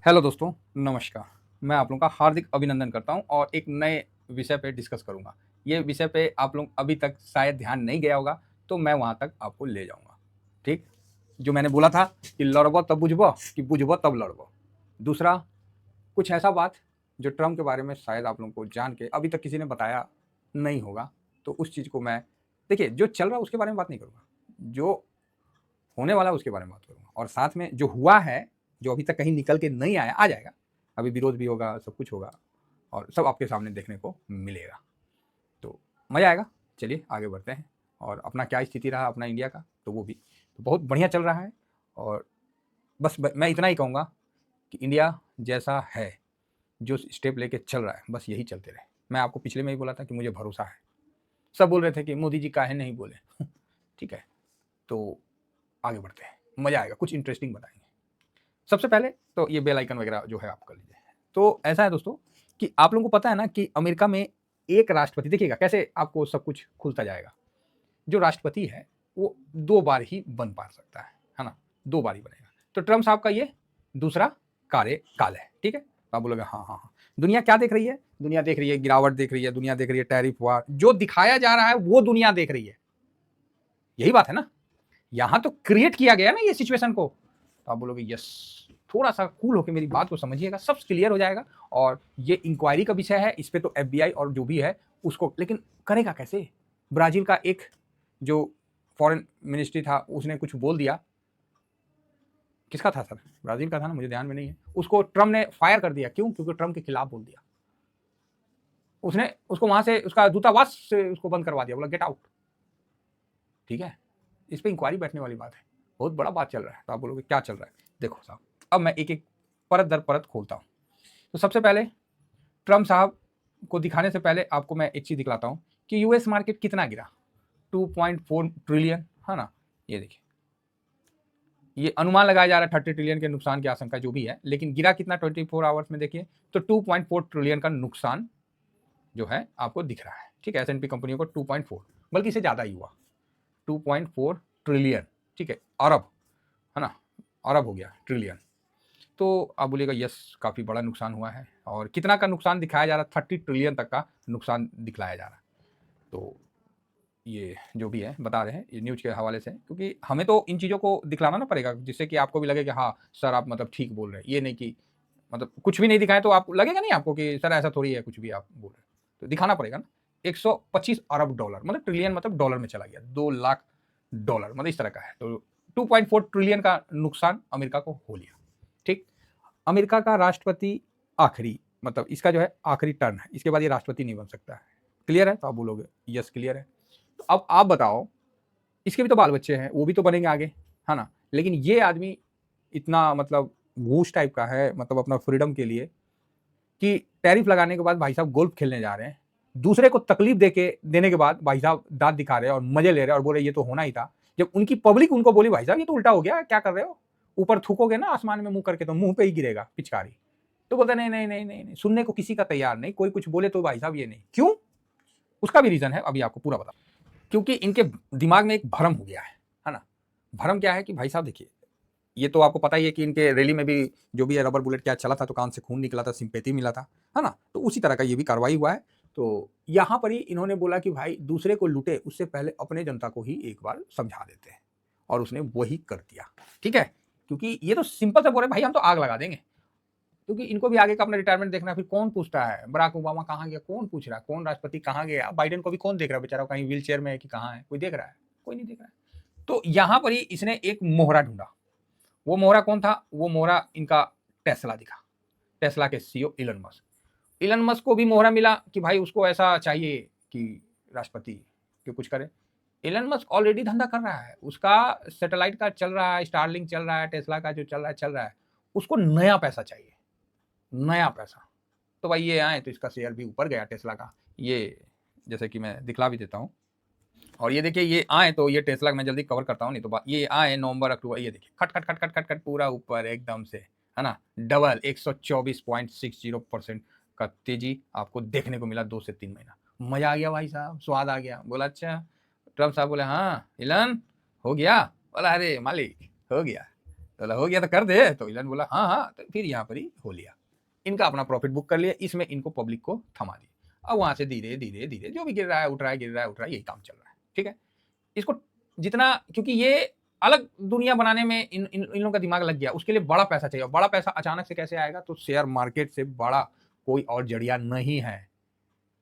Hello दोस्तों, नमस्कार। मैं आप लोगों का हार्दिक अभिनंदन करता हूं और एक नए विषय पे डिस्कस करूंगा। ये विषय पे आप लोग अभी तक शायद ध्यान नहीं गया होगा, तो मैं वहां तक आपको ले जाऊंगा। ठीक, जो मैंने बोला था कि लड़बो तब बुझबो कि बुझबो तब लड़बो। दूसरा, कुछ ऐसा बात जो ट्रम्प के बारे में शायद आप लोगों को जान के अभी तक किसी ने बताया नहीं होगा, तो उस चीज़ को मैं, देखिए, जो चल रहा है उसके बारे में बात नहीं करूँगा, जो होने वाला है उसके बारे में बात करूँगा, और साथ में जो हुआ है, जो अभी तक कहीं निकल के नहीं आया, आ जाएगा। अभी विरोध भी होगा, सब कुछ होगा और सब आपके सामने देखने को मिलेगा, तो मज़ा आएगा। चलिए आगे बढ़ते हैं। और अपना क्या स्थिति रहा अपना इंडिया का, तो वो भी तो बहुत बढ़िया चल रहा है। और बस मैं इतना ही कहूँगा कि इंडिया जैसा है, जो स्टेप लेके चल रहा है, बस यही चलते रहे। मैं आपको पिछले में ही बोला था कि मुझे भरोसा है। सब बोल रहे थे कि मोदी जी काहे नहीं बोले ठीक है, तो आगे बढ़ते हैं, मज़ा आएगा, कुछ इंटरेस्टिंग बताएंगे। सबसे पहले तो ये बेल आइकन वगैरह जो है आप कर लीजिए। तो ऐसा है दोस्तों कि आप लोगों को पता है ना कि अमेरिका में एक राष्ट्रपति, देखिएगा कैसे आपको सब कुछ खुलता जाएगा। जो राष्ट्रपति है वो 2 बार ही बन पा सकता है ना, 2 बार ही बनेगा। तो ट्रम्प साहब का ये दूसरा कार्यकाल है, ठीक है। तो आप बोलोगे हाँ हाँ हाँ, दुनिया क्या देख रही है? दुनिया देख रही है गिरावट, देख रही है, दुनिया देख रही है टैरिफ वार, जो दिखाया जा रहा है वो दुनिया देख रही है। यही बात है ना, यहां तो क्रिएट किया गया ना ये सिचुएशन को। तो आप बोलोगे यस, थोड़ा सा कूल होकर मेरी बात को समझिएगा, सब क्लियर हो जाएगा। और ये इंक्वायरी का विषय है, इस पे तो एफबीआई और जो भी है उसको, लेकिन करेगा कैसे? ब्राजील का एक जो फॉरेन मिनिस्ट्री था उसने कुछ बोल दिया, किसका था सर? ब्राजील का था ना, मुझे ध्यान में नहीं है। उसको ट्रम्प ने फायर कर दिया। क्यों? क्योंकि ट्रम्प के खिलाफ बोल दिया उसने, उसको वहां से, उसका दूतावास से उसको बंद करवा दिया, बोला गेट आउट। ठीक है, इस पे इंक्वायरी बैठने वाली बात है, बहुत बड़ा बात चल रहा है। तो आप बोलोगे क्या चल रहा है? देखो साहब, अब मैं एक एक परत दर परत खोलता हूँ। तो सबसे पहले ट्रम्प साहब को दिखाने से पहले आपको मैं एक चीज दिखलाता हूँ कि यूएस मार्केट कितना गिरा, 2.4 ट्रिलियन, है ना। ये देखिए, ये अनुमान लगाया जा रहा है 30 ट्रिलियन के नुकसान की आशंका जो भी है, लेकिन गिरा कितना 24 आवर्स में? देखिए तो 2.4 ट्रिलियन का नुकसान जो है आपको दिख रहा है। ठीक है, एस&पी कंपनियों को 2.4, बल्कि इससे ज्यादा ही हुआ, 2.4 ट्रिलियन। ठीक है, अरब, है ना, अरब हो गया ट्रिलियन। तो आप बोलिएगा यस, काफ़ी बड़ा नुकसान हुआ है। और कितना का नुकसान दिखाया जा रहा है? 30 ट्रिलियन तक का नुकसान दिखलाया जा रहा है। तो ये जो भी है बता रहे हैं ये न्यूज के हवाले से, क्योंकि हमें तो इन चीज़ों को दिखलाना ना पड़ेगा, जिससे कि आपको भी लगे कि हाँ सर आप मतलब ठीक बोल रहे हैं। ये नहीं कि मतलब कुछ भी नहीं दिखाएं तो आप लगेगा नहीं आपको कि सर ऐसा थोड़ी है, कुछ भी आप बोल रहे हैं। तो दिखाना पड़ेगा ना। 125 अरब डॉलर, मतलब ट्रिलियन मतलब डॉलर में चला गया, 2 लाख डॉलर, मतलब इस तरह का है। तो 2.4 ट्रिलियन का नुकसान अमेरिका को हो लिया। ठीक, अमेरिका का राष्ट्रपति आखिरी, मतलब इसका जो है आखिरी टर्न है, इसके बाद ये राष्ट्रपति नहीं बन सकता है। क्लियर है? तो आप बोलोगे यस क्लियर है। तो अब आप बताओ, इसके भी तो बाल बच्चे हैं, वो भी तो बनेंगे आगे, है ना। लेकिन ये आदमी इतना मतलब घूस टाइप का है, मतलब अपना फ्रीडम के लिए, कि टैरिफ लगाने के बाद भाई साहब गोल्फ खेलने जा रहे हैं, दूसरे को तकलीफ देने के बाद भाई साहब दांत दिखा रहे हैं और मजे ले रहे हैं और बोल रहे ये तो होना ही था। जब उनकी पब्लिक उनको बोली भाई साहब ये तो उल्टा हो गया, क्या कर रहे हो, ऊपर थूकोगे ना आसमान में मुंह करके तो मुंह पे ही गिरेगा पिचकारी। तो बोलते नहीं नहीं नहीं नहीं नहीं, सुनने को किसी का तैयार नहीं, कोई कुछ बोले तो भाई साहब ये नहीं। क्यों? उसका भी रीजन है, अभी आपको पूरा बता। क्योंकि इनके दिमाग में एक भ्रम हो गया है ना। भ्रम क्या है कि भाई साहब देखिए, ये तो आपको पता ही है कि इनके रैली में भी जो भी है रबर बुलेट क्या चला था, तो कान से खून निकला था, सिंपैथी मिला था, है ना। तो उसी तरह का ये भी कार्रवाई हुआ है। तो यहाँ पर ही इन्होंने बोला कि भाई दूसरे को लूटे उससे पहले अपने जनता को ही एक बार समझा देते हैं, और उसने वही कर दिया। ठीक है, क्योंकि ये तो सिंपल से बोल रहे भाई हम तो आग लगा देंगे, क्योंकि इनको भी आगे का अपना रिटायरमेंट देखना है। फिर कौन पूछता है बराक ओबामा कहाँ गया, कौन पूछ रहा है, कौन राष्ट्रपति कहाँ गया, बाइडेन को भी कौन देख रहा है बेचारा, कहीं व्हील चेयर में है कि कहाँ है, कोई देख रहा है? कोई नहीं देख रहा है। तो यहाँ पर ही इसने एक मोहरा ढूंढा। वो मोहरा कौन था? वो मोहरा इनका टेस्ला दिखा, टेस्ला के CEO Elon Musk. Elon Musk को भी मोहरा मिला कि भाई उसको ऐसा चाहिए कि राष्ट्रपति के कुछ करे। इलन मस्क ऑलरेडी धंधा कर रहा है, उसका सैटेलाइट का चल रहा है, स्टारलिंक चल रहा है, टेस्ला का जो चल रहा है। उसको नया पैसा चाहिए, नया पैसा। तो भाई ये आए तो इसका शेयर भी ऊपर गया टेस्ला का। ये जैसे कि मैं दिखला भी देता हूँ, और ये देखिए ये आए तो ये टेस्ला मैं जल्दी कवर करता हूँ, नहीं तो ये आए नवंबर अक्टूबर, ये देखिए खट खट खट खट खट खट पूरा ऊपर एकदम से, है ना, डबल 124.60% का तेजी आपको देखने को मिला 2 से 3 महीना। मजा आ गया भाई साहब, स्वाद आ गया। बोला अच्छा, ट्रम्प साहब बोले हाँ इलन हो गया, बोला अरे मालिक हो गया। बोला हो गया तो कर दे, तो इलन बोला हाँ हाँ, तो फिर यहाँ पर ही हो लिया, इनका अपना प्रॉफिट बुक कर लिया, इसमें इनको पब्लिक को थमा दिया। अब वहां से धीरे धीरे धीरे जो भी गिर रहा है उठ रहा है, गिर रहा है उठ रहा है, यही काम चल रहा है। ठीक है, इसको जितना, क्योंकि ये अलग दुनिया बनाने में इन लोगों का दिमाग लग गया, उसके लिए बड़ा पैसा चाहिए। बड़ा पैसा अचानक से कैसे आएगा? तो शेयर मार्केट से बड़ा कोई और जरिया नहीं है।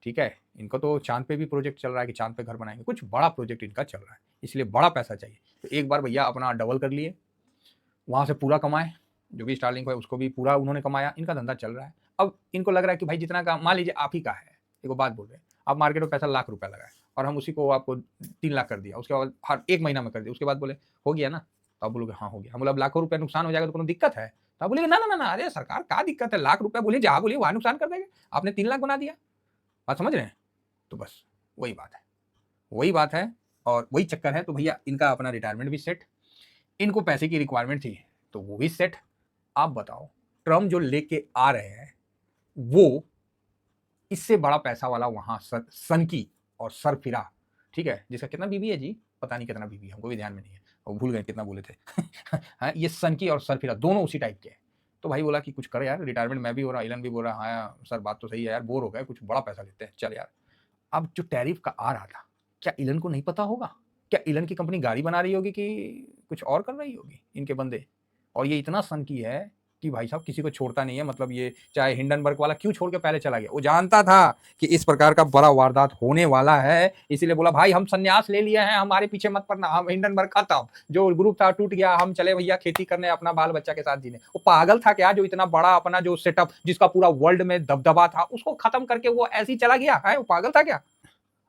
ठीक है, इनको तो चांद पे भी प्रोजेक्ट चल रहा है कि चांद पे घर बनाएंगे, कुछ बड़ा प्रोजेक्ट इनका चल रहा है, इसलिए बड़ा पैसा चाहिए। तो एक बार भैया अपना डबल कर लिए, वहां से पूरा कमाए, जो भी स्टार्लिंक है उसको भी पूरा उन्होंने कमाया, इनका धंधा चल रहा है। अब इनको लग रहा है कि भाई जितना का मान लीजिए आप ही का है, एक बात बोल रहे हैं, आप मार्केट में पैसा लाख रुपया लगाए और हम उसी को आपको 3 लाख कर दिया, उसके बाद हर 1 महीना में कर दिया, उसके बाद बोले हो गया ना, तो आप बोलोगे हाँ हो गया। हम बोले अब लाखों रुपया नुकसान हो जाएगा तो कोनो दिक्कत है? तो आप बोलेगे ना ना ना ना, अरे सरकार क्या दिक्कत है, लाख रुपया बोलिए जहां बोलिए वहां नुकसान कर देंगे, आपने 3 लाख बना दिया। बात समझ रहे हैं? तो बस वही बात है, वही बात है और वही चक्कर है। तो भैया इनका अपना रिटायरमेंट भी सेट, इनको पैसे की रिक्वायरमेंट थी तो वो भी सेट। आप बताओ, ट्रम्प जो लेके आ रहे हैं वो इससे बड़ा पैसा वाला वहां सनकी और सरफिरा, ठीक है, जिसका कितना बीबी है जी, पता नहीं कितना बीबी है, हमको भी ध्यान में नहीं है, और भूल गए कितना बोले थे हाँ, ये सनकी और सरफिरा दोनों उसी टाइप के हैं। तो भाई बोला कि कुछ कर यार, रिटायरमेंट मैं भी हो रहा, इलन भी बोल रहा, हाँ सर बात तो सही है यार, बोर हो गए, कुछ बड़ा पैसा लेते हैं चल यार। अब जो टैरिफ का आ रहा था, क्या इलन को नहीं पता होगा? क्या इलन की कंपनी गाड़ी बना रही होगी कि कुछ और कर रही होगी इनके बंदे? और ये इतना सनकी है कि भाई साहब किसी को छोड़ता नहीं है। मतलब ये चाहे हिंडनबर्ग वाला क्यों छोड़ के पहले चला गया, वो जानता था कि इस प्रकार का बड़ा वारदात होने वाला है, इसीलिए बोला भाई हम संन्यास ले लिए हैं, हमारे पीछे मत पड़ना, हम हिंडनबर्ग खत्म, जो ग्रुप था टूट गया, हम चले भैया खेती करने, अपना बाल बच्चा के साथ जीने। वो पागल था क्या, जो इतना बड़ा अपना जो सेटअप जिसका पूरा वर्ल्ड में दबदबा था उसको खत्म करके वो ऐसे ही चला गया है? वो पागल था क्या?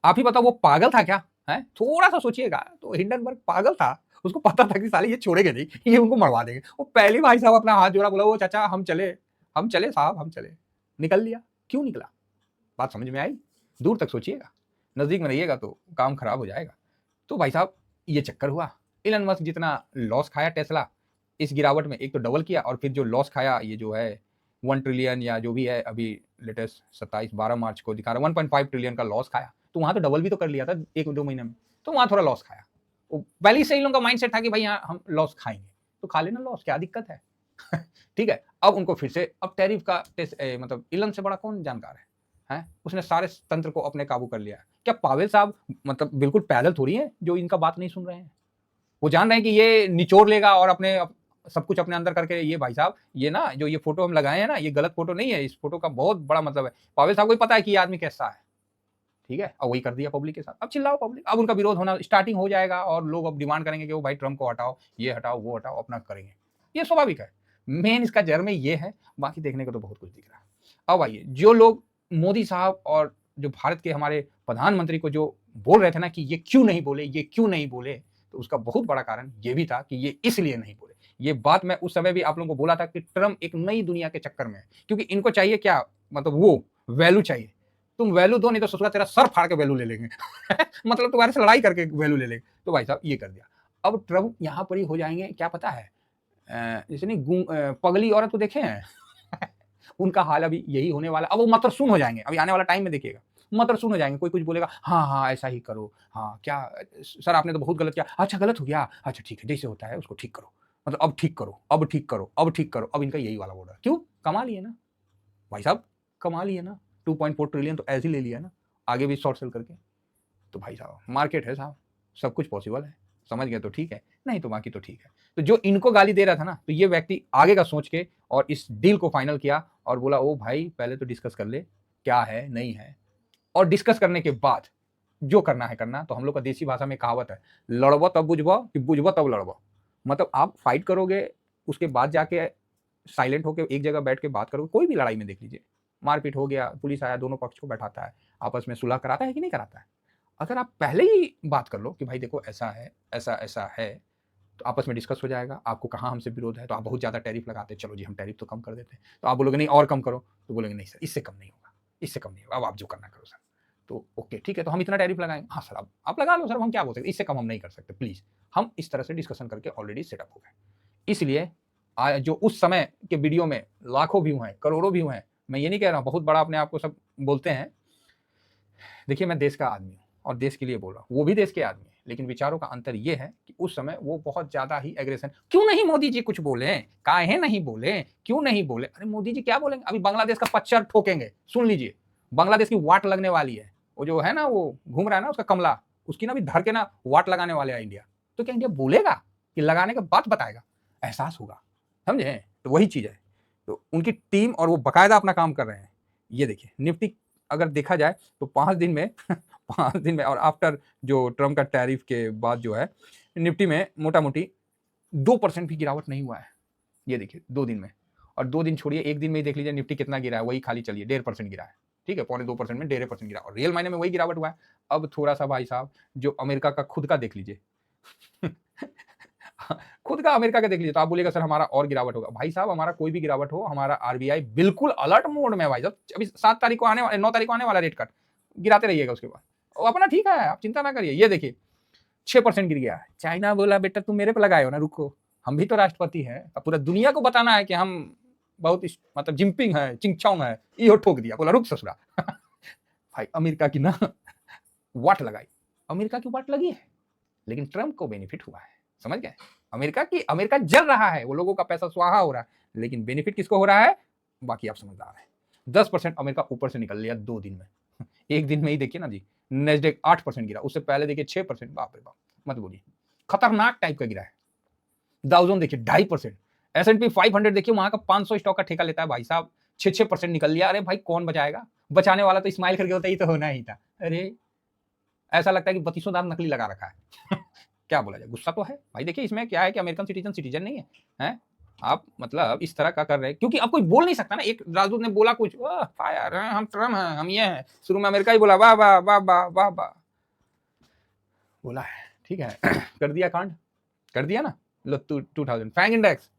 आप ही बताओ, वो पागल था क्या? है, थोड़ा सा सोचिएगा। तो हिंडनबर्ग पागल था, उसको पता था कि साले ये छोड़ेंगे नहीं, ये उनको मरवा देंगे। वो पहले भाई साहब अपना हाथ जोड़ा, बोला वो चाचा हम चले साहब हम चले, निकल लिया। क्यों निकला? बात समझ में आई? दूर तक सोचिएगा, नजदीक में रहिएगा तो काम खराब हो जाएगा। तो भाई साहब ये चक्कर हुआ। इलन मस्क जितना लॉस खाया टेस्ला इस गिरावट में, एक तो डबल किया और फिर जो लॉस खाया ये जो है 1 ट्रिलियन या जो भी है, अभी लेटेस्ट 12 मार्च को दिखा रहा 1.5 ट्रिलियन का लॉस खाया। तो वहां तो डबल भी तो कर लिया था 1-2 महीने में, तो वहां थोड़ा लॉस खाया। पहले से इन लोगों का माइंडसेट था कि भाई यहाँ हम लॉस खाएंगे, तो खा लेना लॉस, क्या दिक्कत है ठीक है। अब उनको फिर से अब टैरिफ का मतलब इलन से बड़ा कौन जानकार है? उसने सारे तंत्र को अपने काबू कर लिया। क्या पावेल साहब मतलब बिल्कुल पैदल थोड़ी है जो इनका बात नहीं सुन रहे हैं? वो जान रहे हैं कि ये निचोड़ लेगा और अपने सब कुछ अपने अंदर करके, ये भाई साहब ये ना जो ये फोटो हम लगाए हैं ना, ये गलत फोटो नहीं है, इस फोटो का बहुत बड़ा मतलब है। पावेल साहब को भी पता है कि ये आदमी कैसा है, ठीक है, और वही कर दिया पब्लिक के साथ। अब चिल्लाओ पब्लिक, अब उनका विरोध होना स्टार्टिंग हो जाएगा और लोग अब डिमांड करेंगे कि वो भाई ट्रम्प को हटाओ, ये हटाओ वो हटाओ, अपना करेंगे। ये स्वाभाविक है, मेन इसका जड़ में ये है, बाकी देखने को तो बहुत कुछ दिख रहा है। अब आइए, जो लोग मोदी साहब और जो भारत के हमारे प्रधानमंत्री को जो बोल रहे थे ना कि ये क्यों नहीं बोले, ये क्यों नहीं बोले, तो उसका बहुत बड़ा कारण ये भी था कि ये इसलिए नहीं बोले। ये बात मैं उस समय भी आप लोगों को बोला था कि ट्रम्प एक नई दुनिया के चक्कर में है, क्योंकि इनको चाहिए क्या, मतलब वो वैल्यू चाहिए। तुम वैल्यू दो, नहीं तो ससुरा तेरा सर फाड़ के वैल्यू ले लेंगे मतलब तुम्हारे से लड़ाई करके वैल्यू ले लेंगे। तो भाई साहब ये कर दिया। अब ट्रम्प यहाँ पर ही हो जाएंगे, क्या पता है, जैसे नहीं पगली औरत को देखे हैं उनका हाल अभी यही होने वाला। अब वो मतलब सुन हो जाएंगे, अभी आने वाला टाइम में देखिएगा, मतलब सुन हो जाएंगे। कोई कुछ बोलेगा, हाँ हाँ ऐसा ही करो, हाँ क्या सर आपने तो बहुत गलत किया, अच्छा गलत हो गया, अच्छा ठीक है, जैसे होता है उसको ठीक करो, मतलब अब ठीक करो, अब ठीक करो, अब ठीक करो। अब इनका यही वाला बोल रहा है। क्यों? कमा लिए ना भाई साहब, कमा लिए ना, 2.4 ट्रिलियन तो ऐसे ही ले लिया ना, आगे भी शॉर्ट सेल करके। तो भाई साहब मार्केट है साहब, सब कुछ पॉसिबल है, समझ गए तो ठीक है, नहीं तो बाकी तो ठीक है। तो जो इनको गाली दे रहा था ना, तो ये व्यक्ति आगे का सोच के और इस डील को फाइनल किया और बोला ओ भाई पहले तो डिस्कस कर ले क्या है नहीं है, और डिस्कस करने के बाद जो करना है करना। तो हम लोग का देसी भाषा में कहावत है, लड़बो तब बुझबो कि बुझबो तब लड़बो। मतलब आप फाइट करोगे, उसके बाद जाके साइलेंट होकर एक जगह बैठ के बात करोगे। कोई भी लड़ाई में देख लीजिए, मारपीट हो गया, पुलिस आया, दोनों पक्ष को बैठाता है, आपस में सुलह कराता है कि नहीं कराता है? अगर आप पहले ही बात कर लो कि भाई देखो ऐसा है, ऐसा ऐसा है, तो आपस में डिस्कस हो जाएगा। आपको कहाँ हमसे विरोध है, तो आप बहुत ज़्यादा टैरिफ लगाते हैं, चलो जी हम टैरिफ तो कम कर देते हैं। तो आप बोलोगे नहीं और कम करो, तो बोलेंगे नहीं सर इससे कम नहीं होगा, इससे कम नहीं होगा, अब आप जो करना करो सर। तो ओके ठीक है, तो हम इतना टैरिफ लगाएंगे, हाँ सर आप लगा लो सर, हम क्या बोल सकते, इससे कम हम नहीं कर सकते प्लीज़। हम इस तरह से डिस्कशन करके ऑलरेडी सेटअप हो गए। इसलिए जो उस समय के वीडियो में लाखों व्यू हैं, करोड़ों व्यू हैं, मैं ये नहीं कह रहा हूँ बहुत बड़ा अपने आप को सब बोलते हैं। देखिए मैं देश का आदमी हूँ और देश के लिए बोल रहा हूँ, वो भी देश के आदमी है, लेकिन विचारों का अंतर ये है कि उस समय वो बहुत ज्यादा ही एग्रेशन, क्यों नहीं मोदी जी कुछ बोले, काहे नहीं बोले, क्यों नहीं बोले, अरे मोदी जी क्या बोलेंगे, अभी बांग्लादेश का पच्चर ठोकेंगे, सुन लीजिए, बांग्लादेश की वाट लगने वाली है, वो जो है ना वो घूम रहा है ना उसका कमला, उसकी ना भी धर के ना वाट लगाने वाले है इंडिया, तो क्या इंडिया बोलेगा कि लगाने के बाद बताएगा, एहसास होगा, समझे, तो वही चीज है, तो उनकी टीम और वो बकायदा अपना काम कर रहे हैं। ये देखिए निफ्टी अगर देखा जाए तो 5 दिन में 5 दिन में और आफ्टर जो ट्रम्प का टैरिफ के बाद जो है निफ्टी में मोटा मोटी 2% भी गिरावट नहीं हुआ है। ये देखिए 2 दिन में, और 2 दिन छोड़िए, 1 दिन में ही देख लीजिए निफ्टी कितना गिरा है, वही खाली चलिए 1.5% गिरा है, ठीक है, 1.25% में 1.5% गिरा, और रियल मायने में वही गिरावट हुआ है। अब थोड़ा सा भाई साहब जो अमेरिका का खुद का देख लीजिए खुद का अमेरिका का देख लीजिए, तो आप बोलिएगा सर हमारा और गिरावट होगा, भाई साहब हमारा कोई भी गिरावट हो, हमारा आरबीआई बिल्कुल अलर्ट मोड में है भाई साहब, अभी 7 तारीख को आने वाला, 9 तारीख को आने वाला रेट कट, गिराते रहिएगा उसके बाद, वो अपना ठीक है, आप चिंता ना करिए। ये देखिए 6% गिर गया, चाइना बोला बेटा तुम मेरे पे लगाए हो ना, रुको, हम भी तो राष्ट्रपति हैं, अब पूरा दुनिया को बताना है कि हम बहुत मतलब जिनपिंग है, चिंगचोंग है, ये ठोक दिया, बोला रुक ससुरा भाई अमेरिका की ना वाट लगाई, अमेरिका की वाट लगी है, लेकिन ट्रम्प को बेनिफिट हुआ है, समझ गए, अमेरिका जल रहा है, वो लोगों का पैसा स्वाहा हो रहा है, लेकिन बेनिफिट किसको हो रहा है, बाकी आप समझदार हैं। 10% अमेरिका ऊपर से निकल लिया 2 दिन में 1 दिन में ही देखिए ना जी, नेस्डेक 8% गिरा, उससे पहले देखिए 6%, बाप रे बाप, मत बोलिए, खतरनाक टाइप का गिरा है। डाउजोन देखिए 2.5%, S&P 500 देखिए वहां का 500 स्टॉक का ठेका लेता है भाई साहब, 6% निकल लिया, अरे भाई कौन बचाएगा, बचाने वाला तो स्माइल करके होता ही तो होना ही था, अरे ऐसा लगता है कि 32 दांत नकली लगा रखा है क्या बोला जाए, गुस्सा तो है भाई। देखिए इसमें क्या है कि अमेरिकन सिटीजन नहीं है, हैं आप मतलब इस तरह का कर रहे हैं, क्योंकि अब कोई बोल नहीं सकता ना, एक राजदूत ने बोला कुछ, फायर हम ट्रम्प हैं, हम ये हैं, शुरू में अमेरिका ही बोला वाह वाह वाह वाह वाह वाह बोला है, ठीक है कर दिया कांड, कर दिया ना, लो 2000 फैंग इंडेक्स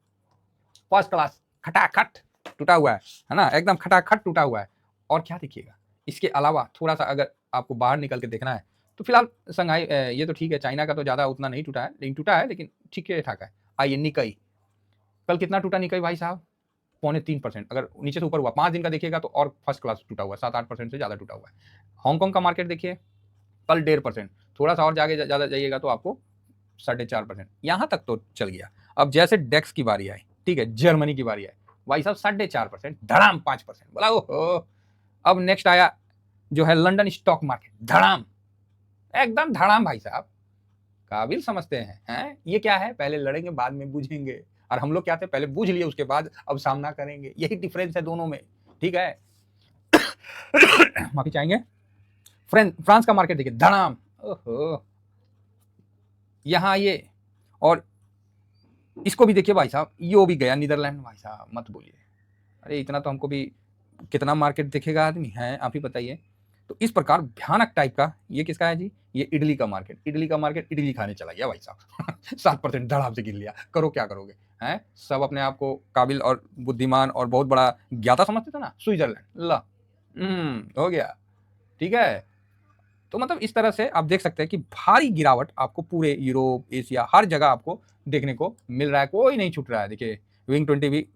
फर्स्ट क्लास खटाखट टूटा हुआ है ना, एकदम खटाखट टूटा हुआ है। और क्या देखिएगा इसके अलावा, थोड़ा सा अगर आपको बाहर निकल के देखना है तो फिलहाल संघाई ये तो ठीक है, चाइना का तो ज्यादा उतना नहीं टूटा है, लेकिन टूटा है, लेकिन ठीक है ठाक है। आइए निकई, कल कितना टूटा निकई भाई साहब, 3.25%, अगर नीचे से ऊपर हुआ, 5 दिन का देखिएगा तो और फर्स्ट क्लास टूटा हुआ है, 7-8% से ज्यादा टूटा हुआ है। हांगकांग का मार्केट देखिए कल 1.5%, थोड़ा सा और ज्यादा जाइएगा तो आपको 4.5%, यहां तक तो चल गया। अब जैसे डेक्स की बारी आई, ठीक है, जर्मनी की बारी आई, भाई साहब 4.5%, धड़ाम 5%, बोला ओहो। अब नेक्स्ट आया जो है लंदन स्टॉक मार्केट, धड़ाम, एकदम धड़ाम भाई साहब, काबिल समझते हैं ये क्या है, पहले लड़ेंगे बाद में बूझेंगे, और हम लोग क्या थे, पहले बूझ लिए उसके बाद अब सामना करेंगे, यही डिफरेंस है दोनों में, ठीक है माफी चाहेंगे। फ्रांस का मार्केट देखिए धड़ाम, ओहो, यहां ये, और इसको भी देखिए भाई साहब, यो भी गया नीदरलैंड, भाई साहब मत बोलिए, अरे इतना तो हमको भी, कितना मार्केट देखेगा आदमी है, आप ही बताइए। तो इस प्रकार भयानक टाइप का, ये किसका है जी, ये इडली का मार्केट, इडली खाने चला गया भाई साहब 7% धड़ाम से गिर लिया, करो क्या करोगे, हैं सब अपने आप को काबिल और बुद्धिमान और बहुत बड़ा ज्ञाता समझते थे ना, स्विट्जरलैंड ला हो गया, ठीक है। तो मतलब इस तरह से आप देख सकते हैं कि भारी गिरावट आपको पूरे यूरोप, एशिया, हर जगह आपको देखने को मिल रहा है, कोई नहीं छूट रहा है। देखिए विंग 20 भी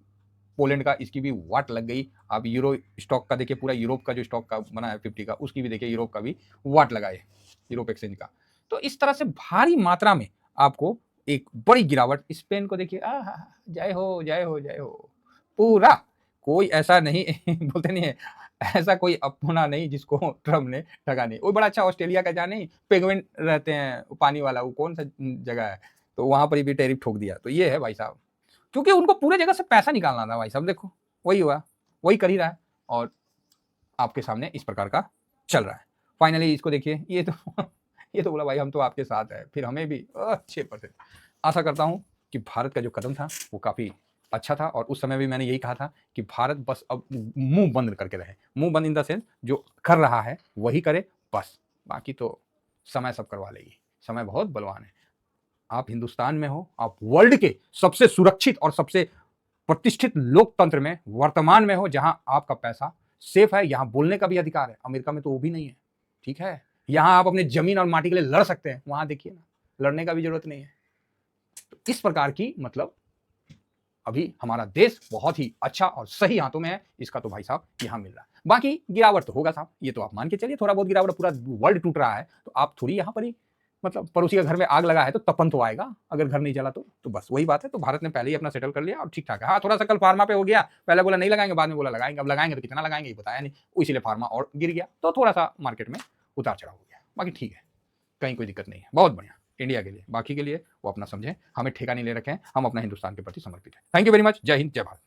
पोलैंड का, इसकी भी वाट लग गई। आप यूरो स्टॉक का देखिए, पूरा यूरोप का जो स्टॉक का बना है 50 का, उसकी भी देखिए यूरोप का भी वाट लगा है, यूरोप एक्सचेंज का। तो इस तरह से भारी मात्रा में आपको एक बड़ी गिरावट, स्पेन को देखिए, जय हो जय हो जय हो, पूरा कोई ऐसा नहीं बोलते नहीं है, ऐसा कोई अपना नहीं जिसको ट्रम्प ने ठगा नहीं। वो बड़ा अच्छा ऑस्ट्रेलिया का जाने पेंगुइन रहते हैं पानी वाला, वो कौन सा जगह है, तो वहां पर भी टैरिफ ठोक दिया। तो ये है भाई साहब, क्योंकि उनको पूरे जगह से पैसा निकालना था भाई साहब, देखो वही हुआ, वही कर ही रहा है, और आपके सामने इस प्रकार का चल रहा है। फाइनली इसको देखिए, ये तो ये तो बोला भाई हम तो आपके साथ है, फिर हमें भी 6%। आशा करता हूं कि भारत का जो कदम था वो काफी अच्छा था, और उस समय भी मैंने यही कहा था कि भारत बस अब मुंह बंद करके रहे, मुंह बंद इन द सेंस जो कर रहा है वही करे बस, बाकी तो समय सब करवा लेगी, समय बहुत बलवान है। आप हिंदुस्तान में हो, आप वर्ल्ड के सबसे सुरक्षित और सबसे प्रतिष्ठित लोकतंत्र में वर्तमान में हो, जहां आपका पैसा सेफ है, यहां बोलने का भी अधिकार है। अमेरिका में तो वो भी नहीं है, ठीक है, यहां आप अपने जमीन और माटी के लिए लड़ सकते हैं, वहां देखिए ना, लड़ने का भी जरूरत नहीं है। तो इस प्रकार की मतलब अभी हमारा देश बहुत ही अच्छा और सही हाथों में है, इसका तो भाई साहब यहां मिल रहा है। बाकी गिरावट तो होगा साहब, ये तो आप मान के चलिए, थोड़ा बहुत गिरावट, पूरा वर्ल्ड टूट रहा है, तो आप थोड़ी यहां पर ही मतलब पड़ोसी का घर में आग लगा है तो तपन तो आएगा, अगर घर नहीं जला तो बस वही बात है। तो भारत ने पहले ही अपना सेटल कर लिया और ठीक ठाक है। हाँ, थोड़ा सा कल फार्मा पे हो गया, पहले बोला नहीं लगाएंगे, बाद में बोला लगाएंगे। अब लगाएंगे तो कितना लगाएंगे ये बताया नहीं, इसीलिए फार्मा और गिर गया। तो थोड़ा सा मार्केट में उतार चढ़ाव हो गया, बाकी ठीक है, कहीं कोई दिक्कत नहीं है, बहुत बढ़िया इंडिया के लिए। बाकी के लिए वो अपना समझें, हमें ठेका नहीं ले रखे हैं, हम अपना हिंदुस्तान के प्रति समर्पित हैं। थैंक यू वेरी मच, जय हिंद, जय भारत।